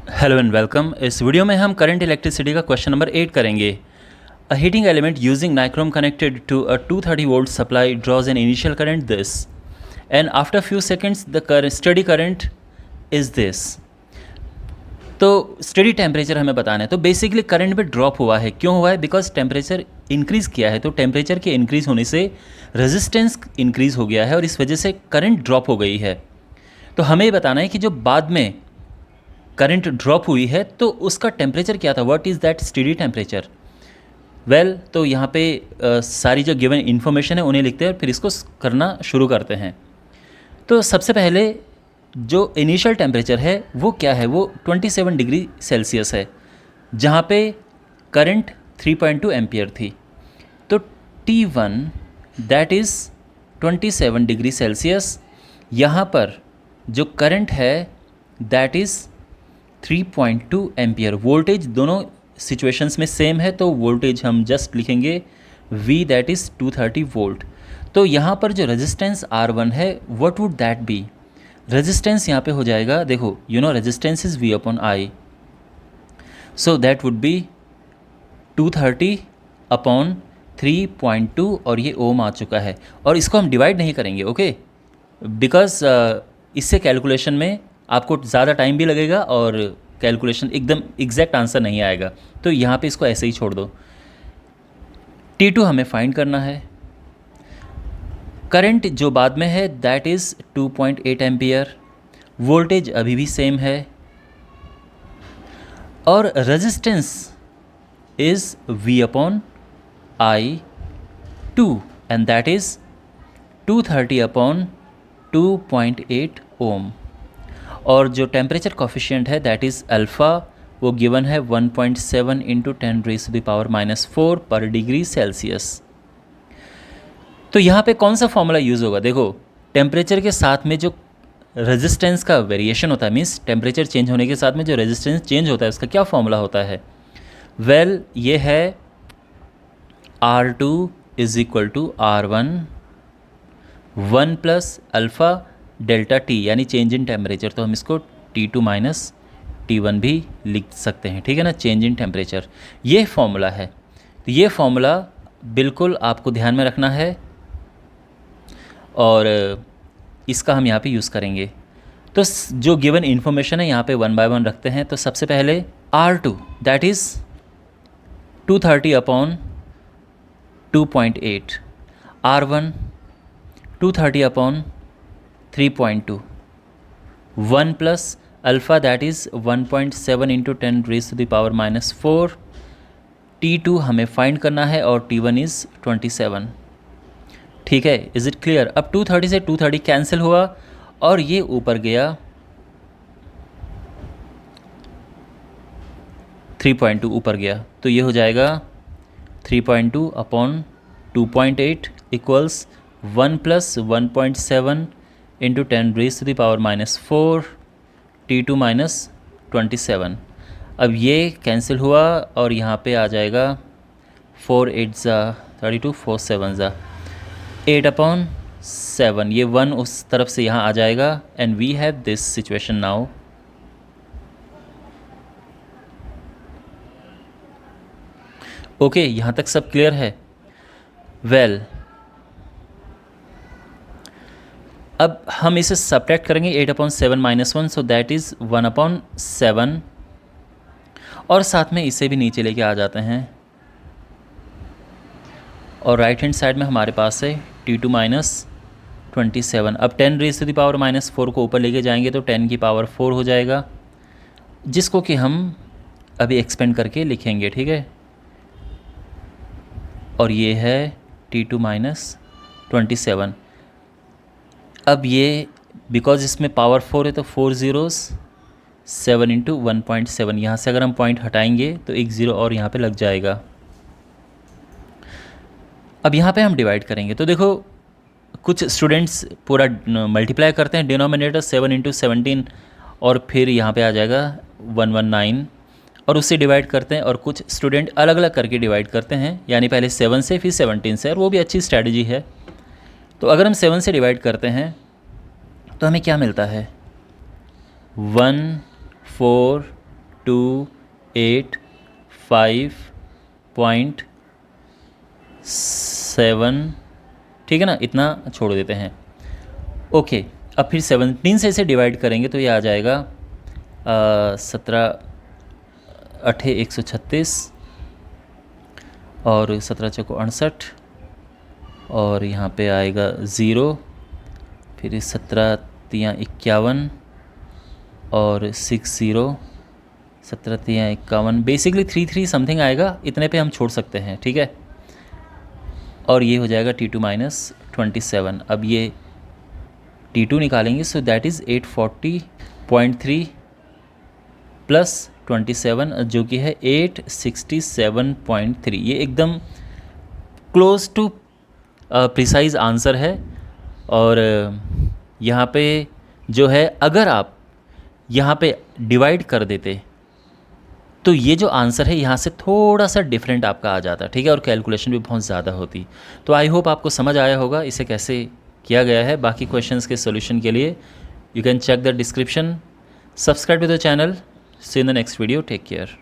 Hello and welcome. इस video में हम करंट इलेक्ट्रिसिटी का क्वेश्चन नंबर 8 करेंगे। A heating element using nichrome connected to a 230 volt supply draws an initial current this and after few seconds the steady current is this. तो steady temperature हमें बताना है। तो basically current में drop हुआ है, क्यों हुआ है? बिकॉज टेम्परेचर इंक्रीज़ किया है। तो टेम्परेचर के इंक्रीज़ होने से रेजिस्टेंस इंक्रीज़ हो गया है और इस वजह से करंट ड्रॉप हो गई है। तो हमें बताना है कि जो बाद में करंट ड्रॉप हुई है तो उसका टेम्परेचर क्या था, what is that study temperature. Well, तो यहाँ पे सारी जो गिवन इन्फॉर्मेशन है उन्हें लिखते हैं और फिर इसको करना शुरू करते हैं। तो सबसे पहले जो इनिशियल टेम्परेचर है वो क्या है, वो 27 डिग्री सेल्सियस है, जहाँ पे करंट 3.2 एम्पियर थी। तो T1 that is 27 degree Celsius. यहाँ पर जो करंट है दैट इज़ 3.2 एम्पियर। वोल्टेज दोनों सिचुएशंस में सेम है, तो वोल्टेज हम जस्ट लिखेंगे V दैट इज़ 230 वोल्ट। तो यहाँ पर जो रेजिस्टेंस R1 है what would that be? Resistance यहाँ पे हो जाएगा, देखो resistance is V upon I, so that would be 230 upon 3.2 और ये ओम आ चुका है। और इसको हम डिवाइड नहीं करेंगे, ओके, बिकॉज इससे कैलकुलेशन में आपको ज़्यादा टाइम भी लगेगा और कैलकुलेशन एकदम एग्जैक्ट आंसर नहीं आएगा। तो यहाँ पे इसको ऐसे ही छोड़ दो। T2 हमें फाइंड करना है। करंट जो बाद में है दैट इज़ 2.8 एम्पियर। वोल्टेज अभी भी सेम है और resistance is V upon I2 and that is 230 upon 2.8 ओम। और जो टेम्परेचर कॉफिशिएंट है दैट इज़ अल्फ़ा, वो गिवन है 1.7 इंटू 10⁻⁻⁴ पर डिग्री सेल्सियस। तो यहाँ पे कौन सा फॉर्मूला यूज़ होगा? देखो, टेम्परेचर के साथ में जो रेजिस्टेंस का वेरिएशन होता है, मीन्स टेम्परेचर चेंज होने के साथ में जो रेजिस्टेंस चेंज होता है उसका क्या फॉर्मूला होता है? वेल, ये है R2 is equal to R1 1 plus alpha delta T, यानी चेंज इन टेम्परेचर। तो हम इसको T2 माइनस T1 भी लिख सकते हैं, ठीक है ना, चेंज इन टेम्परेचर। ये फॉर्मूला है। तो ये फॉर्मूला बिल्कुल आपको ध्यान में रखना है और इसका हम यहाँ पे यूज़ करेंगे। तो जो गिवन इन्फॉर्मेशन है यहाँ पे वन बाय वन रखते हैं। तो सबसे पहले R2 that is 230 upon 2.8, R1 230 upon 3.2, 1 plus alpha that is 1.7 into 10⁻⁻⁴। T2 हमें फाइंड करना है और T1 इज़ 27, ठीक है। Is it clear? अब 230 से 230 कैंसिल हुआ और ये ऊपर गया 3.2 ऊपर गया, तो ये हो जाएगा 3.2 upon 2.8 equals 1 plus 1.7 into 10⁻⁻⁴ T2 minus 27। अब ये कैंसिल हुआ और यहाँ पे आ जाएगा 4 8 ज़ा 32, 4 7 ज़ा 8 अपॉन 7। ये 1 उस तरफ से यहाँ आ जाएगा and we have this situation now. Okay, यहाँ तक सब क्लियर है? वेल, अब हम इसे सब्ट्रैक्ट करेंगे 8 upon 7 minus 1, so that is 1 upon 7 और साथ में इसे भी नीचे लेके आ जाते हैं और राइट हैंड साइड में हमारे पास है T2 माइनस 27। अब 10⁻⁻⁴ को ऊपर लेके जाएंगे तो 10 की पावर 4 हो जाएगा, जिसको कि हम अभी एक्सपेंड करके लिखेंगे, ठीक है। और ये है T2 माइनस 27। अब ये बिकॉज इसमें पावर 4 है तो 4 ज़ीरोज़ 7 इंटू 1.7, यहाँ से अगर हम पॉइंट हटाएंगे तो एक ज़ीरो और यहाँ पे लग जाएगा। अब यहाँ पे हम डिवाइड करेंगे तो देखो, कुछ स्टूडेंट्स पूरा मल्टीप्लाई करते हैं डिनोमिनेटर 7 इंटू 17 और फिर यहाँ पे आ जाएगा 119 और उससे डिवाइड करते हैं, और कुछ स्टूडेंट अलग अलग करके डिवाइड करते हैं, यानी पहले 7 से फिर 17 से, और वो भी अच्छी स्ट्रैटेजी है। तो अगर हम 7 से डिवाइड करते हैं तो हमें क्या मिलता है? 1 4 285.7, ठीक है ना, इतना छोड़ देते हैं। ओके, अब फिर 17 से इसे डिवाइड करेंगे तो ये आ जाएगा 17 8 136 और 17 चौको 68 और यहाँ पे आएगा 0, फिर 17 तियाँ 51 और 60, 17 तियाँ 51, बेसिकली 33 समथिंग आएगा, इतने पे हम छोड़ सकते हैं, ठीक है। और ये हो जाएगा T2 माइनस 27। अब ये T2 निकालेंगे, सो दैट इज़ 840.3 प्लस 27 जो कि है 867.3। ये एकदम क्लोज टू प्रिसाइज आंसर है। और यहाँ पे जो है, अगर आप यहाँ पे डिवाइड कर देते तो ये जो आंसर है यहाँ से थोड़ा सा डिफरेंट आपका आ जाता, ठीक है, और कैलकुलेशन भी बहुत ज़्यादा होती। तो आई होप आपको समझ आया होगा इसे कैसे किया गया है। बाकी क्वेश्चंस के सॉल्यूशन के लिए you can check the description, subscribe to the channel, see in the next video, take care.